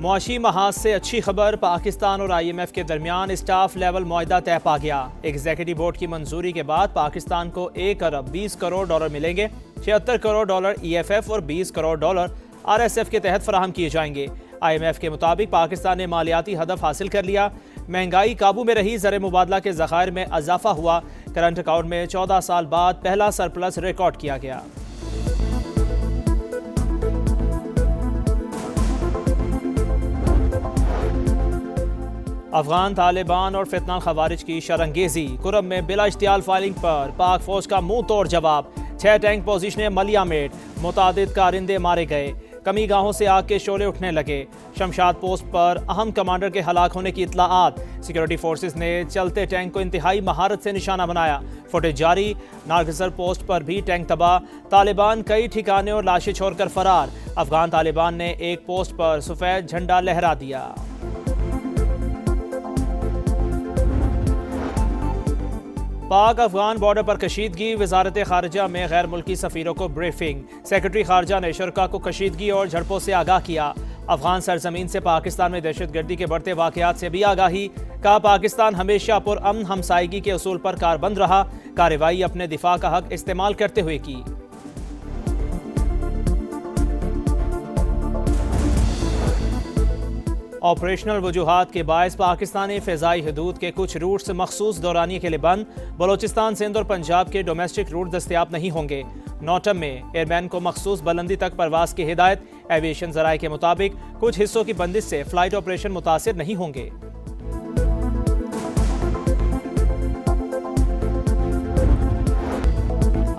मुआशी महाज से अच्छी खबर, पाकिस्तान और IMF के दरमियान स्टाफ लेवल मुआहदा तय पा गया। एग्जीक्यूटिव बोर्ड की मंजूरी के बाद पाकिस्तान को 1 अरब 20 करोड़ डॉलर मिलेंगे। 76 करोड़ डॉलर EFF और 20 करोड़ डॉलर RSF के तहत फराहम किए जाएंगे। IMF के मुताबिक पाकिस्तान ने मालियाती हदफ हासिल कर लिया। महंगाई काबू में रही, ज़र मुबादला के ज़खायर में इजाफा हुआ। करंट अकाउंट में 14 साल बाद पहला सरप्लस रिकॉर्ड किया गया। अफगान तालिबान और फितनाल खवारिज की शरंगेजी। कुरब में बिला इश्तियाल फायरिंग पर पाक फौज का मुंह तोड़ जवाब। 6 टैंक पोजीशनें मलियामेट, मुतादिद कारिंदे मारे गए। कमी गाहों से आग के शोले उठने लगे। शमशाद पोस्ट पर अहम कमांडर के हलाक होने की इत्तलाआत। सिक्योरिटी फोर्सेस ने चलते टैंक को इंतहाई महारत से निशाना बनाया। फुटेज जारी। नारगसर पोस्ट पर भी टैंक तबाह। तालिबान कई ठिकाने और लाशें छोड़कर फरार। अफगान तालिबान ने एक पोस्ट पर सफेद झंडा लहरा दिया। पाक अफगान बॉर्डर पर कशीदगी। वजारत खारजा में गैर मुल्की सफ़ीरों को ब्रीफिंग। सेक्रेटरी खारजा ने शुरा को कशीदगी और झड़पों से आगाह किया। अफगान सरजमीन से पाकिस्तान में दहशतगर्दी के बढ़ते वाक़यात से भी आगाही। कहा, पाकिस्तान हमेशा पुरअमन हमसायगी के उसूल पर कारबंद रहा। कार्रवाई अपने दिफा का हक इस्तेमाल करते हुए की। ऑपरेशनल वजूहात के बायस पाकिस्तानी फ़िज़ाई हदूद के कुछ रूट्स मखसूस दौरानिए के लिए बंद। बलोचिस्तान, सिंध और पंजाब के डोमेस्टिक रूट दस्तियाब नहीं होंगे। नॉटम में एयरमैन को मखसूस बुलंदी तक परवास की हिदायत। एविएशन ज़राए के मुताबिक कुछ हिस्सों की बंदिश से फ़्लाइट ऑपरेशन मुतासिर नहीं होंगे।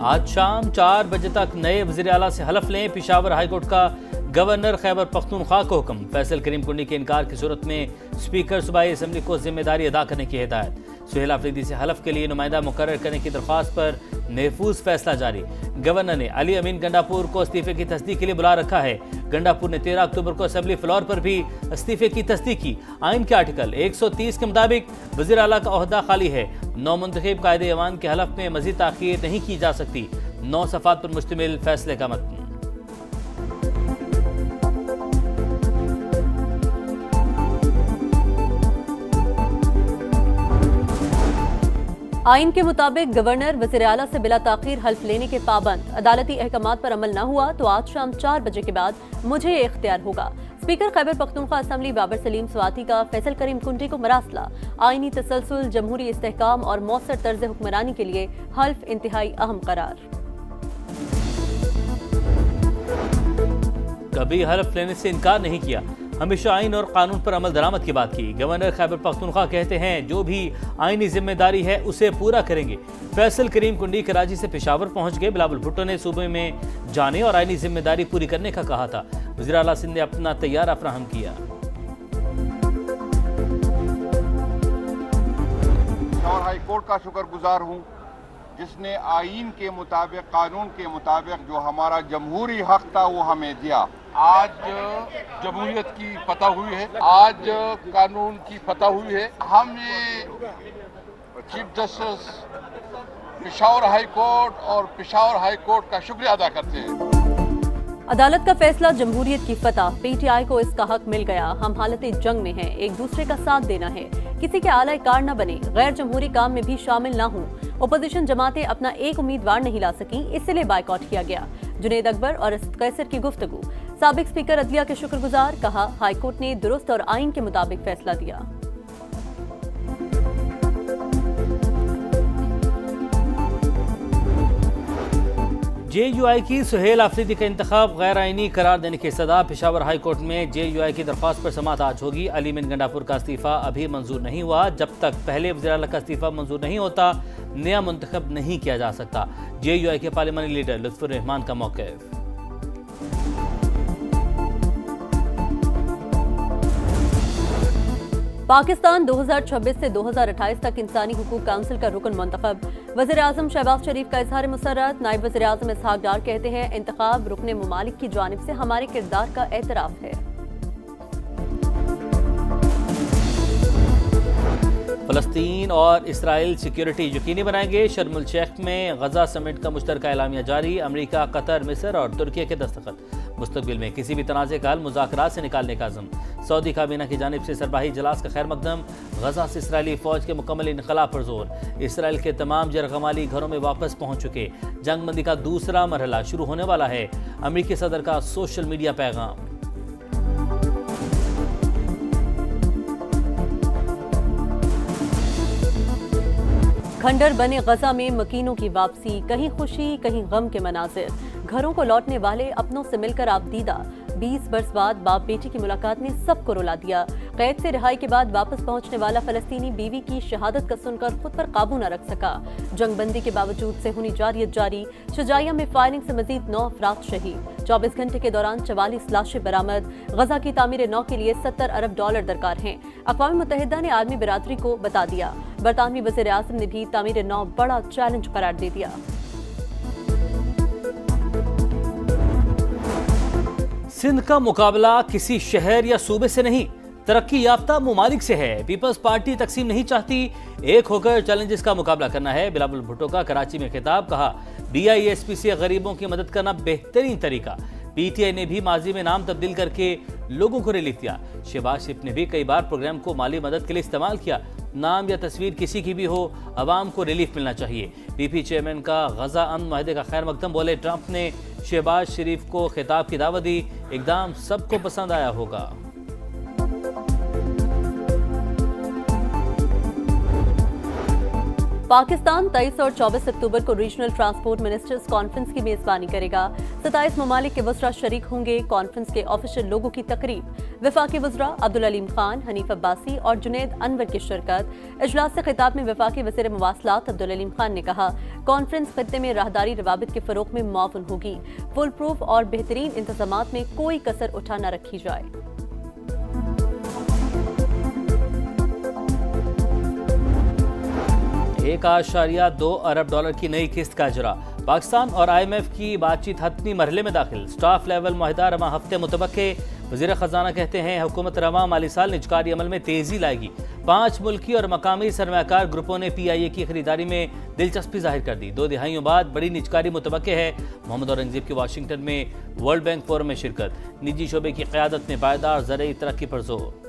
आज शाम 4 बजे तक नए वज़ीर आला से हलफ लें। पेशावर हाईकोर्ट का गवर्नर खैबर पख्तूनख्वा को हुक्म। फैसल करीम कुंडी के इनकार की सूरत में स्पीकर सूबाई असम्बली को जिम्मेदारी अदा करने की हिदायत। सुहेल आफरीदी से हलफ के लिए नुमाइंदा मुकर्रर करने की दरख्वास्त पर महफूज फैसला जारी। गवर्नर ने अली अमीन गंडापुर को इस्तीफे की तस्दीक के लिए बुला रखा है। गंडापुर ने 13 अक्टूबर को असम्बली फ्लोर पर भी इस्तीफे की तस्दीक की। आइन के आर्टिकल 130 के मुताबिक वज़ीर आला का ओहदा खाली है। नौमुंतखब कायदे अवान के हलफ में मजीद ताख़ीर नहीं की जा सकती। 9 सफ़ात पर मुश्तमिल फैसले का मतन। आइन के मुताबिक गवर्नर वज़ीर आला से बिला ताख़ीर हल्फ लेने के पाबंद। अदालती अहकामात पर अमल न हुआ तो आज शाम 4 बजे के बाद मुझे ये इख्तियार होगा। स्पीकर खैबर पख्तूनख्वा असम्बली बाबर सलीम स्वाति का फैसल करीम कुंडी को मरासला। आइनी तसलसल, जमहूरी इस्तेहकाम और मौसर तर्ज हुक्मरानी के लिए हल्फ इंतहाई अहम करार। कभी हल्फ लेने से इनकार नहीं किया। हमेशा आइन और कानून पर अमल दरामद की बात की। गवर्नर खैबर पख्तूनख्वा कहते हैं जो भी आइनी जिम्मेदारी है उसे पूरा करेंगे। फैसल करीम कुंडी कराची से पेशावर पहुंच गए। बिलावल भुट्टो ने सूबे में जाने और आइनी जिम्मेदारी पूरी करने का कहा था। वज़ीर आला सिंध ने अपना तैयारा फराहम किया। और हाई कोर्ट का शुक्रगुजार हूँ जिसने आइन के मुताबिक, कानून के मुताबिक जो हमारा जमहूरी हक था वो हमें दिया। आज जमहूरियत की फतह हुई है, आज कानून की फतह हुई है। हम ये chief justice Peshawar high court और पेशावर हाई कोर्ट का शुक्रिया अदा करते हैं। अदालत का फैसला, जमहूरियत की फतह। PTI को इसका हक मिल गया। हम हालत जंग में हैं, एक दूसरे का साथ देना है। किसी के आला कार न बने, गैर जमहूरी काम में भी शामिल न हों। ओपोजिशन जमातें अपना एक उम्मीदवार नहीं ला सकी, इसलिए बायकॉट किया गया। जुनेद अकबर और असद कैसर की गुफ्तगू। साबिक स्पीकर अदलिया के शुक्रगुजार, कहा हाईकोर्ट ने दुरुस्त और आइन के मुताबिक फैसला दिया। JUI की सुहेल आफरीदी का इंतखाब गैर आइनी करार देने की सदा। पेशावर हाई कोर्ट में JUI की दरख्वास्त पर समाअत आज होगी। अली अमीन गंडापुर का इस्तीफा अभी मंजूर नहीं हुआ। जब तक पहले वज़ीर आला का इस्तीफा मंजूर नहीं होता नया मुंतखब नहीं किया जा सकता। JUI के पार्लियामानी लीडर लुत्फुर रहमान का मौक़िफ़। पाकिस्तान 2026 से 2028 तक इंसानी हुकूक काउंसिल का रुकन मुंतखब। वज़ीर आज़म शहबाज शरीफ का इज़हार मुसर्रत। नायब वज़ीर आज़म इसहाक डार कहते हैं इंतखाब रुकने मुमालिक की जानिब से हमारे किरदार का एतराफ़ है। फलस्तीन और इसराइल सिक्योरिटी यकीनी बनाएंगे। शर्म एल शेख में गजा समिट का मुश्तरका एलामिया जारी। अमेरिका, कतर, मिस्र और तुर्की के दस्तखत। मुस्तकबिल में किसी भी तनाज़े का हल मुज़ाकरात से निकालने का अज़म। सऊदी काबीना की जानिब से सरबराही इजलास का खैर मकदम। गजा से इसराइली फ़ौज के मुकम्मल इनखला पर जोर। इसराइल के तमाम यरगमाली घरों में वापस पहुँच चुके। जंग बंदी का दूसरा मरहला शुरू होने वाला है। अमेरिकी सदर का सोशल मीडिया पैगाम। खंडर बने गजा में मकीनों की वापसी, कहीं खुशी कहीं गम के मनाजिर। घरों को लौटने वाले अपनों से मिलकर आपदीदा। 20 बरस बाद बाप बेटी की मुलाकात ने सबको रुला दिया। कैद से रिहाई के बाद वापस पहुंचने वाला फलस्तीनी बीवी की शहादत का सुनकर खुद पर काबू न रख सका। जंगबंदी के बावजूद सेहूनी जारियत जारी। शुजाइया में फायरिंग से मजीद 9 अफराद शहीद। 24 घंटे के दौरान 44 लाशें बरामद। गजा की तामीर नौ के लिए $70 अरब दरकार हैं। अक़वाम मुत्तहिदा ने आलमी बिरादरी को बता दिया। बरतानवी वज़ीर आज़म ने भी तामीर नौ बड़ा चैलेंज करार दे दिया। सिंध का मुकाबला किसी शहर या सूबे से नहीं, तरक्की याफ्ता ममालिक से है। पीपल्स पार्टी तकसीम नहीं चाहती, एक होकर चैलेंजेस का मुकाबला करना है। बिलावल भुट्टो का कराची में खिताब। कहा, BISP से गरीबों की मदद करना बेहतरीन तरीका। PTI ने भी माजी में नाम तब्दील करके लोगों को रिलीफ दिया। शहबाज शरीफ ने भी कई बार प्रोग्राम को माली मदद के लिए इस्तेमाल किया। नाम या तस्वीर किसी की भी हो, अवाम को रिलीफ मिलना चाहिए। PP चेयरमैन का गजा अमन माहदे का खैर मकदम। बोले, ट्रंप ने शहबाज शरीफ को खिताब की दावत दी, इकदाम सबको पसंद आया होगा। पाकिस्तान 23 और 24 अक्टूबर को रीजनल ट्रांसपोर्ट मिनिस्टर्स कॉन्फ्रेंस की मेजबानी करेगा। 27 ममालिक के वज़रा शरीक होंगे। कॉन्फ्रेंस के ऑफिशियल लोगों की तकरीब। वफाकी वज़रा अब्दुल अलीम खान, हनीफ अब्बासी और जुनैद अनवर की शिरकत। इजलास से खिताब में वफाकी वज़ीर मवासलात अब्दुल अलीम खान ने कहा, कॉन्फ्रेंस खित्ते में राहदारी रवाबित के फ़रोग़ में मुआवन होगी। फुल प्रूफ और बेहतरीन इंतज़ामात में कोई कसर उठा न रखी जाए। 1.2 अरब डॉलर की नई किस्त का इजरा। पाकिस्तान और IMF की बातचीत हतमी मरहले में दाखिल। स्टाफ लेवल मुआहदा रवा हफ्ते मुतबक्के। वज़ीर ख़जाना कहते हैं, हुकूमत रवा माली साल निजकारी अमल में तेज़ी लाएगी। 5 मुल्की और मकामी सरमायाकार ग्रुपों ने PIA की खरीदारी में दिलचस्पी जाहिर कर दी। 2 दिहाइयों बाद बड़ी निजकारी मुतबक्के है। मोहम्मद औरंगज़ेब की वाशिंगटन में वर्ल्ड बैंक फोरम में शिरकत। निजी शोबे की क़यादत में पायदार ज़रई तरक्की पर जोर।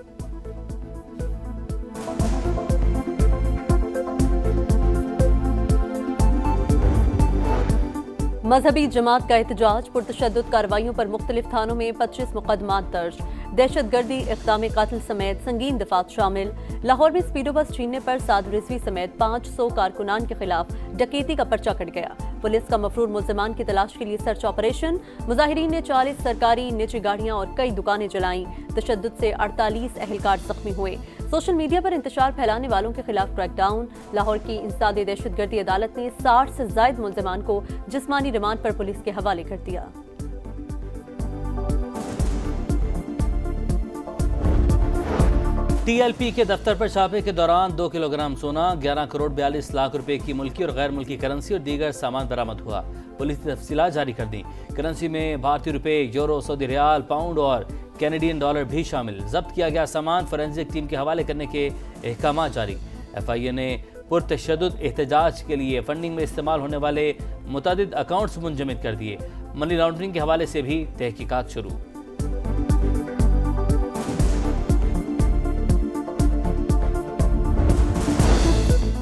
मजहबी जमात का एहतजाज। पुरतशद्दुद कार्रवाइयों पर मुख्तलिफ थानों में 25 मुकदमात दर्ज। दहशतगर्दी, इक़दाम कातिल समेत संगीन दफात शामिल। लाहौर में स्पीडो बस छीनने पर साद रिजवी समेत 500 कारकुनान के खिलाफ डकैती का पर्चा कट गया। पुलिस का मफरूर मुल्ज़िमान की तलाश के लिए सर्च ऑपरेशन। मुजाहिरीन ने 40 सरकारी निजी गाड़ियां और कई दुकानें जलाईं। तशद्दुद से 48 अहलकार जख्मी हुए। सोशल मीडिया पर इंतशार फैलाने वालों के खिलाफ क्रैकडाउन। लाहौर की इंसदादी दहशतगर्दी अदालत ने 60 से जायद मुल्ज़िमान को जिस्मानी रिमांड पर पुलिस के हवाले कर दिया। TLP के दफ्तर पर छापे के दौरान 2 किलोग्राम सोना, 11 करोड़ 42 लाख रुपए की मुल्की और गैर मुल्की करेंसी और दीगर सामान बरामद हुआ। पुलिस ने तफसीलात जारी कर दी। करेंसी में भारतीय रुपए, यूरो, सऊदी रियाल, पाउंड और कैनेडियन डॉलर भी शामिल। जब्त किया गया सामान फोरेंसिक टीम के हवाले करने के अहकाम जारी। FIA ने पुरतशद्दुद एहतजाज के लिए फंडिंग में इस्तेमाल होने वाले मुतअद्दिद अकाउंट्स मुंजमद कर दिए। मनी लॉन्ड्रिंग के हवाले से भी तहकीकात शुरू।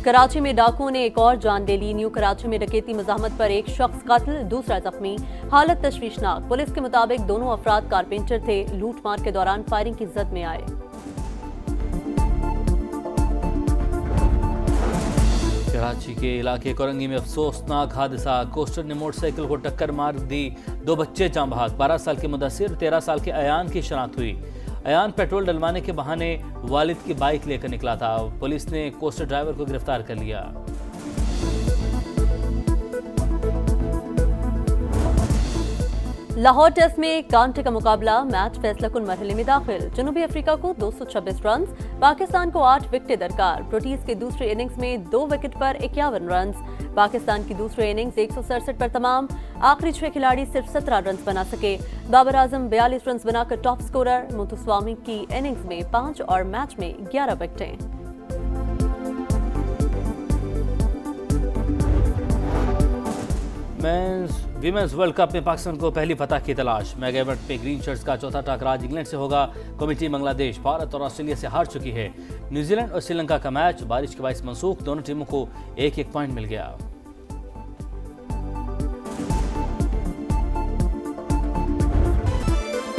कराची में डाकुओं ने एक और जान ले ली। न्यू कराची में डकैती मज़ाहमत पर एक शख्स कातिल, दूसरा जख्मी। हालत तशवीशनाक। पुलिस के मुताबिक दोनों अफराद कारपेंटर थे। लूटमार के दौरान फायरिंग की जद में आए। कराची के इलाके कोरंगी में अफसोसनाक हादसा। कोस्टर ने मोटरसाइकिल को टक्कर मार दी। 2 बच्चे जाँ बहक। 12 साल के मुदस्सिर, 13 साल के अयान की शनाख्त हुई। अयान पेट्रोल डलवाने के बहाने वालिद की बाइक लेकर निकला था। पुलिस ने कोस्टर ड्राइवर को गिरफ्तार कर लिया। लाहौर टेस्ट में कांटे का मुकाबला। मैच फैसला कुन मरहले में दाखिल। जनूबी अफ्रीका को 226 रन, पाकिस्तान को 8 विकेटें दरकार। प्रोटीज के दूसरे इनिंग्स में 2 विकेट पर 51 रन। पाकिस्तान की दूसरी इनिंग्स 167 पर तमाम। आखिरी 6 खिलाड़ी सिर्फ 17 रन बना सके। बाबर आजम 42 रन बनाकर टॉप स्कोरर। मुथुस्वामी की इनिंग्स में 5 और मैच में 11 विकेटें। विमेंस वर्ल्ड कप में पाकिस्तान को पहली फतह की तलाश। मेगा इवेंट में ग्रीन शर्ट्स का चौथा टकराव इंग्लैंड से होगा। कमेटी बांग्लादेश, भारत और ऑस्ट्रेलिया से हार चुकी है। न्यूजीलैंड और श्रीलंका का मैच बारिश के बायस मनसूख, दोनों टीमों को एक एक पॉइंट मिल गया।